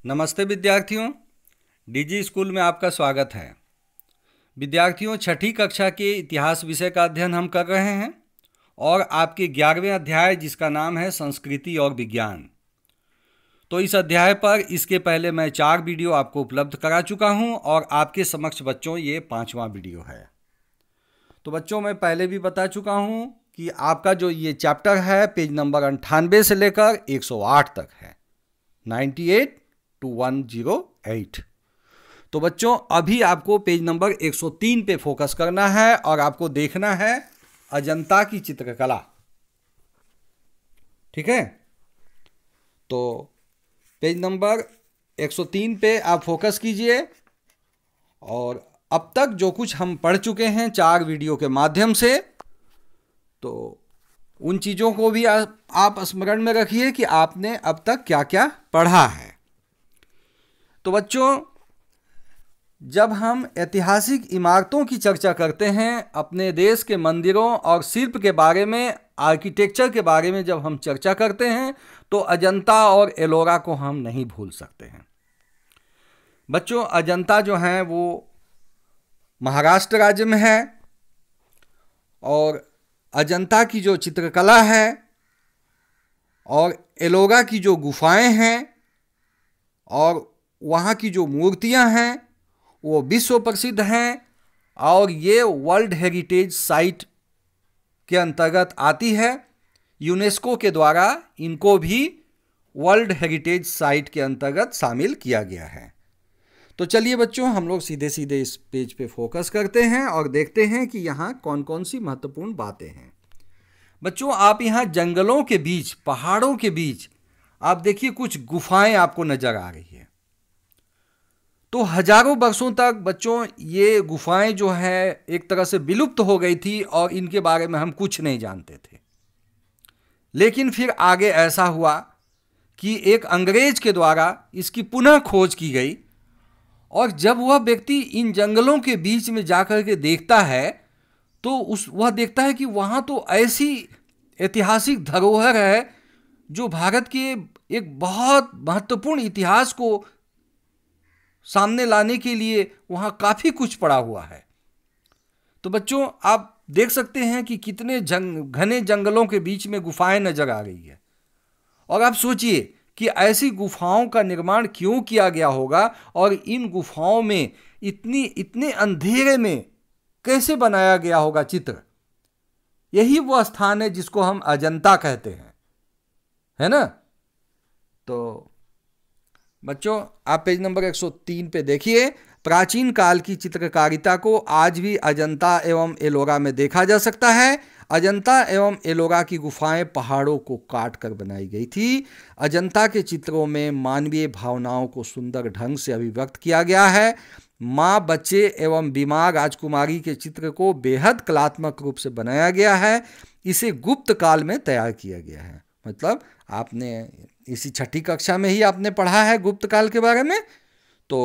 नमस्ते विद्यार्थियों, DG school में आपका स्वागत है। विद्यार्थियों, छठी कक्षा के इतिहास विषय का अध्ययन हम कर रहे हैं और आपके 11वें अध्याय जिसका नाम है संस्कृति और विज्ञान। तो इस अध्याय पर इसके पहले मैं 4 वीडियो आपको उपलब्ध करा चुका हूं और आपके समक्ष बच्चों ये 5वां वीडियो है। तो बच्चों, मैं पहले भी बता चुका हूं कि आपका जो ये चैप्टर है पेज नंबर 98 से लेकर 108 तक है, 98 to 108। तो बच्चों, अभी आपको पेज नंबर 103 पे फोकस करना है और आपको देखना है अजंता की चित्रकला। ठीक है, तो पेज नंबर 103 पे आप फोकस कीजिए और अब तक जो कुछ हम पढ़ चुके हैं 4 वीडियो के माध्यम से, तो उन चीज़ों को भी आप स्मरण में रखिए कि आपने अब तक क्या क्या पढ़ा है। तो बच्चों, जब हम ऐतिहासिक इमारतों की चर्चा करते हैं, अपने देश के मंदिरों और शिल्प के बारे में, आर्किटेक्चर के बारे में जब हम चर्चा करते हैं, तो अजंता और एलोरा को हम नहीं भूल सकते हैं। बच्चों, अजंता जो है वो महाराष्ट्र राज्य में है और अजंता की जो चित्रकला है और एलोरा की जो गुफाएं हैं और वहाँ की जो मूर्तियाँ हैं वो विश्व प्रसिद्ध हैं और ये वर्ल्ड हेरिटेज साइट के अंतर्गत आती है। यूनेस्को के द्वारा इनको भी वर्ल्ड हेरिटेज साइट के अंतर्गत शामिल किया गया है। तो चलिए बच्चों, हम लोग सीधे सीधे इस पेज पे फोकस करते हैं और देखते हैं कि यहाँ कौन कौन सी महत्वपूर्ण बातें हैं। बच्चों, आप यहाँ जंगलों के बीच, पहाड़ों के बीच आप देखिए कुछ गुफाएं आपको नजर आ रही है। तो हजारों वर्षों तक बच्चों ये गुफाएं जो है एक तरह से विलुप्त हो गई थी और इनके बारे में हम कुछ नहीं जानते थे। लेकिन फिर आगे ऐसा हुआ कि एक अंग्रेज के द्वारा इसकी पुनः खोज की गई और जब वह व्यक्ति इन जंगलों के बीच में जाकर के देखता है तो वह देखता है कि वहाँ तो ऐसी ऐतिहासिक धरोहर है जो भारत के एक बहुत महत्वपूर्ण इतिहास को सामने लाने के लिए वहाँ काफ़ी कुछ पड़ा हुआ है। तो बच्चों, आप देख सकते हैं कि कितने घने जंगलों के बीच में गुफाएं नजर आ रही है और आप सोचिए कि ऐसी गुफाओं का निर्माण क्यों किया गया होगा और इन गुफाओं में इतने अंधेरे में कैसे बनाया गया होगा चित्र। यही वो स्थान है जिसको हम अजंता कहते हैं, है ना। तो बच्चों, आप पेज नंबर 103 पे देखिए, प्राचीन काल की चित्रकारिता को आज भी अजंता एवं एलोरा में देखा जा सकता है। अजंता एवं एलोरा की गुफाएं पहाड़ों को काट कर बनाई गई थी। अजंता के चित्रों में मानवीय भावनाओं को सुंदर ढंग से अभिव्यक्त किया गया है। माँ, बच्चे एवं बीमार राजकुमारी के चित्र को बेहद कलात्मक रूप से बनाया गया है। इसे गुप्त काल में तैयार किया गया है। मतलब आपने इसी छठी कक्षा में ही आपने पढ़ा है गुप्त काल के बारे में। तो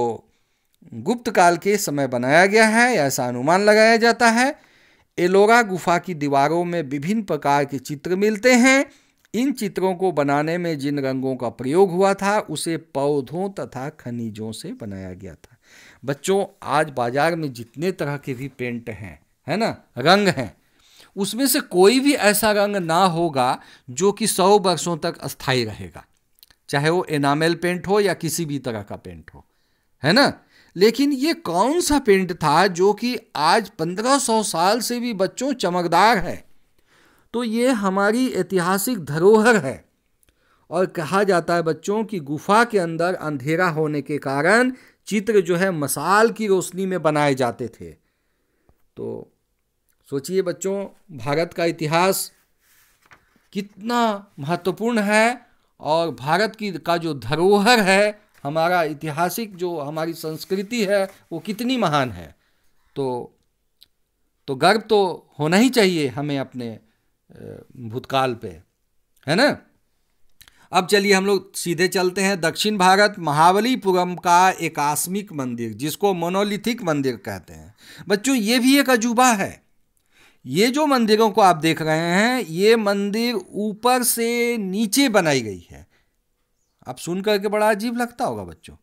गुप्त काल के समय बनाया गया है, ऐसा अनुमान लगाया जाता है। एलोरा गुफा की दीवारों में विभिन्न प्रकार के चित्र मिलते हैं। इन चित्रों को बनाने में जिन रंगों का प्रयोग हुआ था उसे पौधों तथा खनिजों से बनाया गया था। बच्चों, आज बाजार में जितने तरह के भी पेंट हैं, है ना, रंग हैं, उसमें से कोई भी ऐसा रंग ना होगा जो कि 100 वर्षों तक अस्थायी रहेगा, चाहे वो एनामेल पेंट हो या किसी भी तरह का पेंट हो, है ना। लेकिन ये कौन सा पेंट था जो कि आज 1500 साल से भी बच्चों चमकदार है। तो ये हमारी ऐतिहासिक धरोहर है और कहा जाता है बच्चों कि गुफा के अंदर अंधेरा होने के कारण चित्र जो है मशाल की रोशनी में बनाए जाते थे। तो सोचिए बच्चों, भारत का इतिहास कितना महत्वपूर्ण है और भारत का जो धरोहर है, हमारा ऐतिहासिक जो हमारी संस्कृति है वो कितनी महान है। तो गर्व तो होना ही चाहिए हमें अपने भूतकाल पे, है ना। अब चलिए हम लोग सीधे चलते हैं दक्षिण भारत, महाबलीपुरम का एक आकस्मिक मंदिर जिसको मोनोलिथिक मंदिर कहते हैं। बच्चों, ये भी एक अजूबा है। ये जो मंदिरों को आप देख रहे हैं, ये मंदिर ऊपर से नीचे बनाई गई है आप सुन करके बड़ा अजीब लगता होगा बच्चों।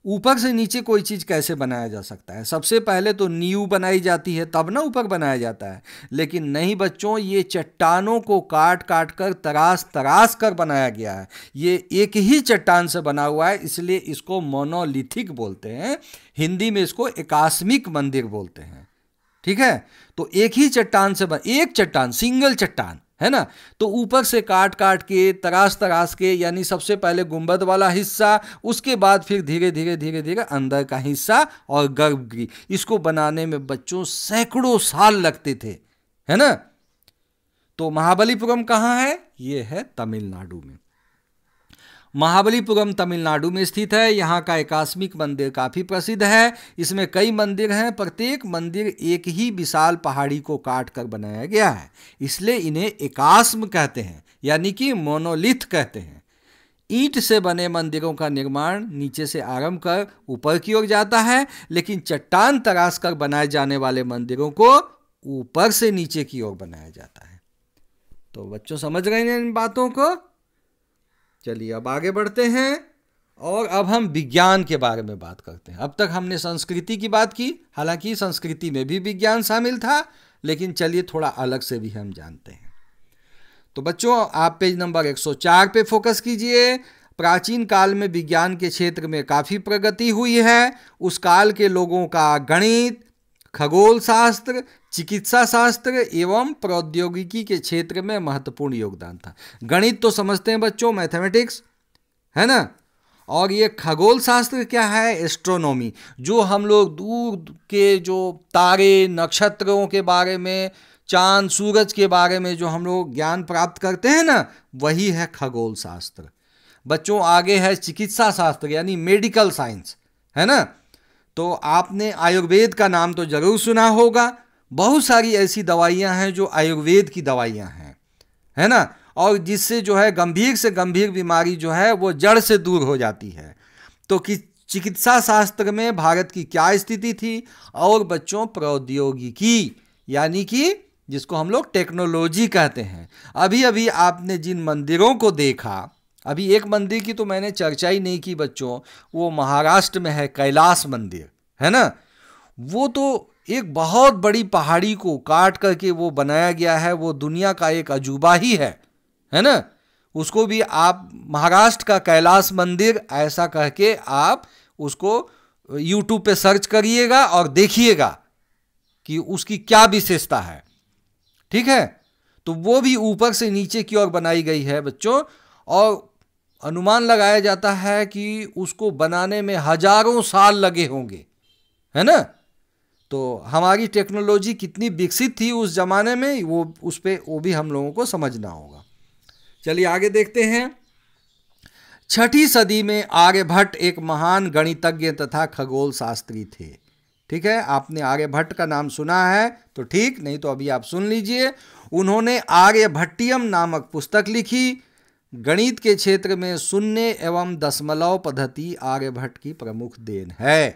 ऊपर से नीचे कोई चीज़ कैसे बनाया जा सकता है? सबसे पहले तो नींव बनाई जाती है, तब ना ऊपर बनाया जाता है। लेकिन नहीं बच्चों, ये चट्टानों को काट काट कर तराश तराश कर बनाया गया है। ये एक ही चट्टान से बना हुआ है, इसलिए इसको मोनोलिथिक बोलते हैं। हिंदी में इसको एकास्मिक मंदिर बोलते हैं। ठीक है, तो एक ही चट्टान से एक चट्टान, सिंगल चट्टान है ना, तो ऊपर से काट काट के तराश तराश के, यानी सबसे पहले गुंबद वाला हिस्सा, उसके बाद फिर धीरे धीरे धीरे धीरे अंदर का हिस्सा और गर्भगृह, इसको बनाने में बच्चों सैकड़ों साल लगते थे, है ना। तो महाबलीपुरम कहाँ है? ये है तमिलनाडु में। महाबलीपुरम तमिलनाडु में स्थित है। यहाँ का एकास्मिक मंदिर काफ़ी प्रसिद्ध है। इसमें कई मंदिर हैं, प्रत्येक मंदिर एक ही विशाल पहाड़ी को काट कर बनाया गया है, इसलिए इन्हें एकास्म कहते हैं, यानी कि मोनोलिथ कहते हैं। ईंट से बने मंदिरों का निर्माण नीचे से आरंभ कर ऊपर की ओर जाता है, लेकिन चट्टान तराश कर बनाए जाने वाले मंदिरों को ऊपर से नीचे की ओर बनाया जाता है। तो बच्चों समझ गए हैं इन बातों को? चलिए अब आगे बढ़ते हैं और अब हम विज्ञान के बारे में बात करते हैं। अब तक हमने संस्कृति की बात की, हालांकि संस्कृति में भी विज्ञान शामिल था, लेकिन चलिए थोड़ा अलग से भी हम जानते हैं। तो बच्चों आप पेज नंबर 104 पे फोकस कीजिए। प्राचीन काल में विज्ञान के क्षेत्र में काफ़ी प्रगति हुई है। उस काल के लोगों का गणित, खगोल शास्त्र, चिकित्सा शास्त्र एवं प्रौद्योगिकी के क्षेत्र में महत्वपूर्ण योगदान था। गणित तो समझते हैं बच्चों, मैथमेटिक्स, है ना। और ये खगोल शास्त्र क्या है? एस्ट्रोनॉमी, जो हम लोग दूर के जो तारे नक्षत्रों के बारे में, चांद सूरज के बारे में जो हम लोग ज्ञान प्राप्त करते हैं ना, वही है खगोल शास्त्र। बच्चों आगे है चिकित्सा शास्त्र, यानी मेडिकल साइंस, है ना। तो आपने आयुर्वेद का नाम तो जरूर सुना होगा। बहुत सारी ऐसी दवाइयां हैं जो आयुर्वेद की दवाइयां हैं, है ना, और जिससे जो है गंभीर से गंभीर बीमारी जो है वो जड़ से दूर हो जाती है। तो कि चिकित्सा शास्त्र में भारत की क्या स्थिति थी? और बच्चों प्रौद्योगिकी, यानी कि जिसको हम लोग टेक्नोलॉजी कहते हैं। अभी अभी आपने जिन मंदिरों को देखा, अभी एक मंदिर की तो मैंने चर्चा ही नहीं की बच्चों, वो महाराष्ट्र में है कैलाश मंदिर, है ना। वो तो एक बहुत बड़ी पहाड़ी को काट करके वो बनाया गया है, वो दुनिया का एक अजूबा ही है ना। उसको भी आप महाराष्ट्र का कैलाश मंदिर ऐसा कह के आप उसको यूट्यूब पे सर्च करिएगा और देखिएगा कि उसकी क्या विशेषता है। ठीक है, तो वो भी ऊपर से नीचे की ओर बनाई गई है बच्चों, और अनुमान लगाया जाता है कि उसको बनाने में हजारों साल लगे होंगे, है ना। तो हमारी टेक्नोलॉजी कितनी विकसित थी उस जमाने में, वो भी हम लोगों को समझना होगा। चलिए आगे देखते हैं। 6ठी सदी में आर्यभट्ट एक महान गणितज्ञ तथा खगोल शास्त्री थे। ठीक है, आपने आर्यभट्ट का नाम सुना है तो ठीक, नहीं तो अभी आप सुन लीजिए। उन्होंने आर्यभट्टियम नामक पुस्तक लिखी। गणित के क्षेत्र में शून्य एवं दशमलव पद्धति आर्यभट्ट की प्रमुख देन है।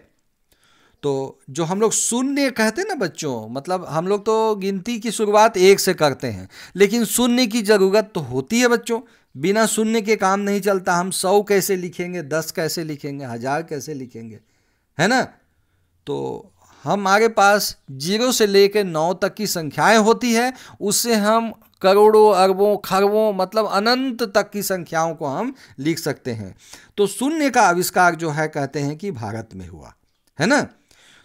तो जो हम लोग शून्य कहते हैं ना बच्चों, मतलब हम लोग तो गिनती की शुरुआत 1 से करते हैं, लेकिन शून्य की ज़रूरत तो होती है बच्चों। बिना शून्य के काम नहीं चलता। हम 100 कैसे लिखेंगे, 10 कैसे लिखेंगे, 1000 कैसे लिखेंगे, है ना। तो हमारे पास 0 से लेकर 9 तक की संख्याएं होती है, उससे हम करोड़ों अरबों खरबों मतलब अनंत तक की संख्याओं को हम लिख सकते हैं। तो शून्य का आविष्कार जो है कहते हैं कि भारत में हुआ, है ना।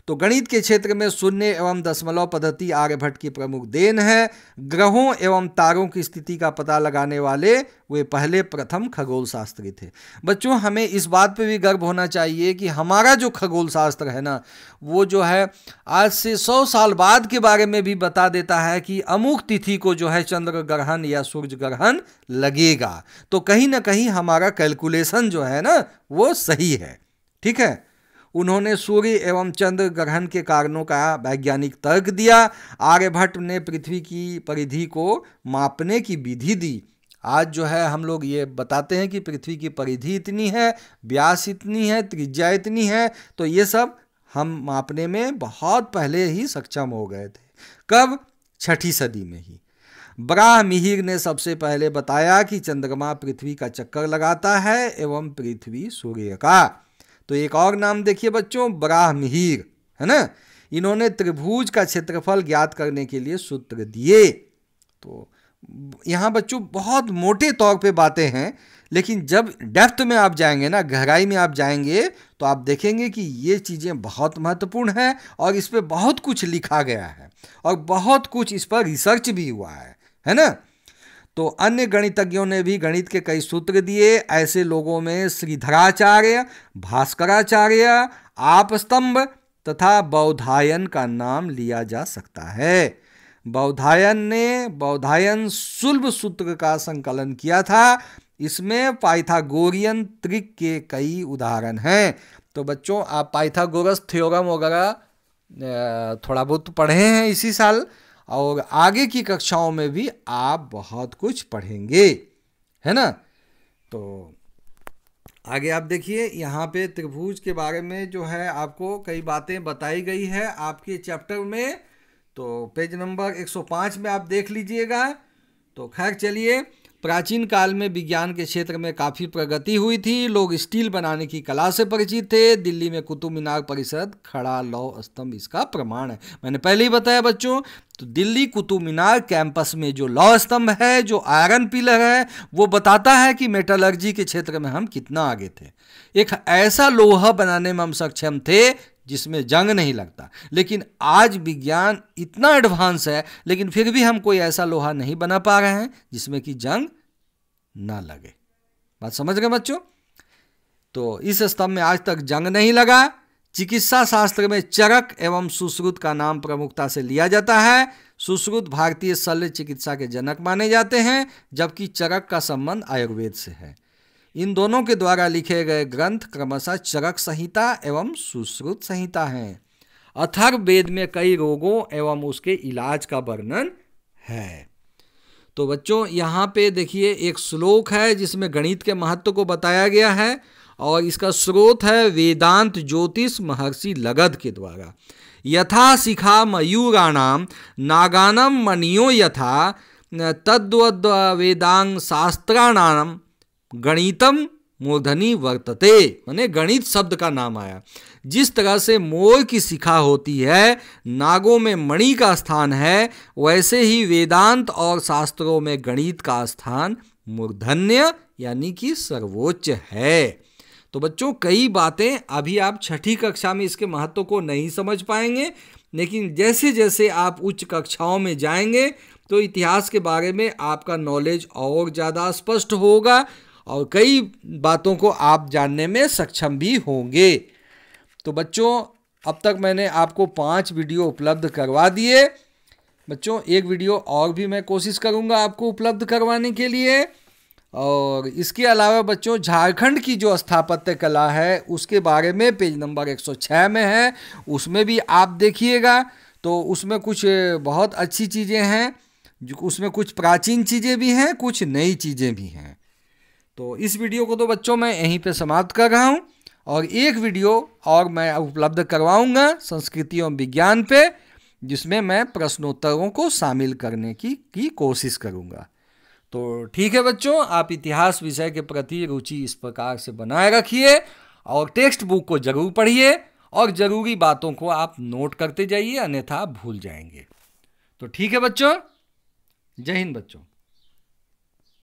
तो गणित के क्षेत्र में शून्य एवं दशमलव पद्धति आर्यभट्ट की प्रमुख देन है। ग्रहों एवं तारों की स्थिति का पता लगाने वाले वे पहले प्रथम खगोल शास्त्री थे। बच्चों हमें इस बात पे भी गर्व होना चाहिए कि हमारा जो खगोल शास्त्र है ना, वो जो है आज से 100 साल बाद के बारे में भी बता देता है कि अमुक तिथि को जो है चंद्र ग्रहण या सूर्य ग्रहण लगेगा। तो कहीं ना कहीं हमारा कैलकुलेशन जो है ना वो सही है। ठीक है, उन्होंने सूर्य एवं चंद्र ग्रहण के कारणों का वैज्ञानिक तर्क दिया। आर्यभट्ट ने पृथ्वी की परिधि को मापने की विधि दी। आज जो है हम लोग ये बताते हैं कि पृथ्वी की परिधि इतनी है, व्यास इतनी है, त्रिज्या इतनी है, तो ये सब हम मापने में बहुत पहले ही सक्षम हो गए थे। कब? 6ठी सदी में ही। बराहमिहिर ने सबसे पहले बताया कि चंद्रमा पृथ्वी का चक्कर लगाता है एवं पृथ्वी सूर्य का। तो एक और नाम देखिए बच्चों, बराहमिहिर, है ना। इन्होंने त्रिभुज का क्षेत्रफल ज्ञात करने के लिए सूत्र दिए। तो यहाँ बच्चों बहुत मोटे तौर पे बातें हैं, लेकिन जब डेप्थ में आप जाएंगे ना, गहराई में आप जाएंगे, तो आप देखेंगे कि ये चीज़ें बहुत महत्वपूर्ण हैं और इस पर बहुत कुछ लिखा गया है और बहुत कुछ इस पर रिसर्च भी हुआ है ना। तो अन्य गणितज्ञों ने भी गणित के कई सूत्र दिए। ऐसे लोगों में श्रीधराचार्य, भास्कराचार्य, आपस्तंभ तथा बौधायन का नाम लिया जा सकता है। बौधायन ने बौधायन सुलभ सूत्र का संकलन किया था। इसमें पाइथागोरियन त्रिक के कई उदाहरण हैं। तो बच्चों आप पाइथागोरस थ्योरम वगैरह थोड़ा बहुत पढ़े हैं इसी साल, और आगे की कक्षाओं में भी आप बहुत कुछ पढ़ेंगे, है ना। तो आगे आप देखिए, यहाँ पे त्रिभुज के बारे में जो है आपको कई बातें बताई गई है आपके चैप्टर में। तो पेज नंबर 105 में आप देख लीजिएगा। तो खैर चलिए, प्राचीन काल में विज्ञान के क्षेत्र में काफ़ी प्रगति हुई थी। लोग स्टील बनाने की कला से परिचित थे। दिल्ली में कुतुब मीनार परिसर खड़ा लौह स्तंभ इसका प्रमाण है। मैंने पहले ही बताया बच्चों। तो दिल्ली कुतुब मीनार कैंपस में जो लौह स्तंभ है, जो आयरन पिलर है, वो बताता है कि मेटलर्जी के क्षेत्र में हम कितना आगे थे। एक ऐसा लोहा बनाने में हम सक्षम थे जिसमें जंग नहीं लगता। लेकिन आज विज्ञान इतना एडवांस है, लेकिन फिर भी हम कोई ऐसा लोहा नहीं बना पा रहे हैं जिसमें कि जंग ना लगे। बात समझ गए बच्चों। तो इस स्तंभ में आज तक जंग नहीं लगा। चिकित्सा शास्त्र में चरक एवं सुश्रुत का नाम प्रमुखता से लिया जाता है। सुश्रुत भारतीय शल्य चिकित्सा के जनक माने जाते हैं, जबकि चरक का संबंध आयुर्वेद से है। इन दोनों के द्वारा लिखे गए ग्रंथ क्रमशः चरक संहिता एवं सुश्रुत संहिता हैं। अथर्ववेद में कई रोगों एवं उसके इलाज का वर्णन है। तो बच्चों यहाँ पे देखिए एक श्लोक है जिसमें गणित के महत्व को बताया गया है, और इसका स्रोत है वेदांत ज्योतिष महर्षि लगध के द्वारा। यथा शिखा मयूराणाम नागानम मणियो यथा तद्वद वेदांग शास्त्राणाम गणितम मूर्धनि वर्तते। माने गणित शब्द का नाम आया। जिस तरह से मोर की शिखा होती है, नागों में मणि का स्थान है, वैसे ही वेदांत और शास्त्रों में गणित का स्थान मूर्धन्य यानी कि सर्वोच्च है। तो बच्चों कई बातें अभी आप छठी कक्षा में इसके महत्व को नहीं समझ पाएंगे, लेकिन जैसे जैसे आप उच्च कक्षाओं में जाएंगे तो इतिहास के बारे में आपका नॉलेज और ज़्यादा स्पष्ट होगा और कई बातों को आप जानने में सक्षम भी होंगे। तो बच्चों अब तक मैंने आपको 5 वीडियो उपलब्ध करवा दिए। बच्चों एक वीडियो और भी मैं कोशिश करूंगा आपको उपलब्ध करवाने के लिए। और इसके अलावा बच्चों झारखंड की जो स्थापत्य कला है उसके बारे में पेज नंबर 106 में है, उसमें भी आप देखिएगा। तो उसमें कुछ बहुत अच्छी चीज़ें हैं, उसमें कुछ प्राचीन चीज़ें भी हैं, कुछ नई चीज़ें भी हैं। तो इस वीडियो को तो बच्चों मैं यहीं पे समाप्त कर रहा हूँ, और एक वीडियो और मैं उपलब्ध करवाऊँगा संस्कृति एवं विज्ञान पे, जिसमें मैं प्रश्नोत्तरों को शामिल करने की कोशिश करूँगा। तो ठीक है बच्चों, आप इतिहास विषय के प्रति रुचि इस प्रकार से बनाए रखिए और टेक्स्ट बुक को जरूर पढ़िए और ज़रूरी बातों को आप नोट करते जाइए, अन्यथा भूल जाएंगे। तो ठीक है बच्चों, जय हिंद बच्चों।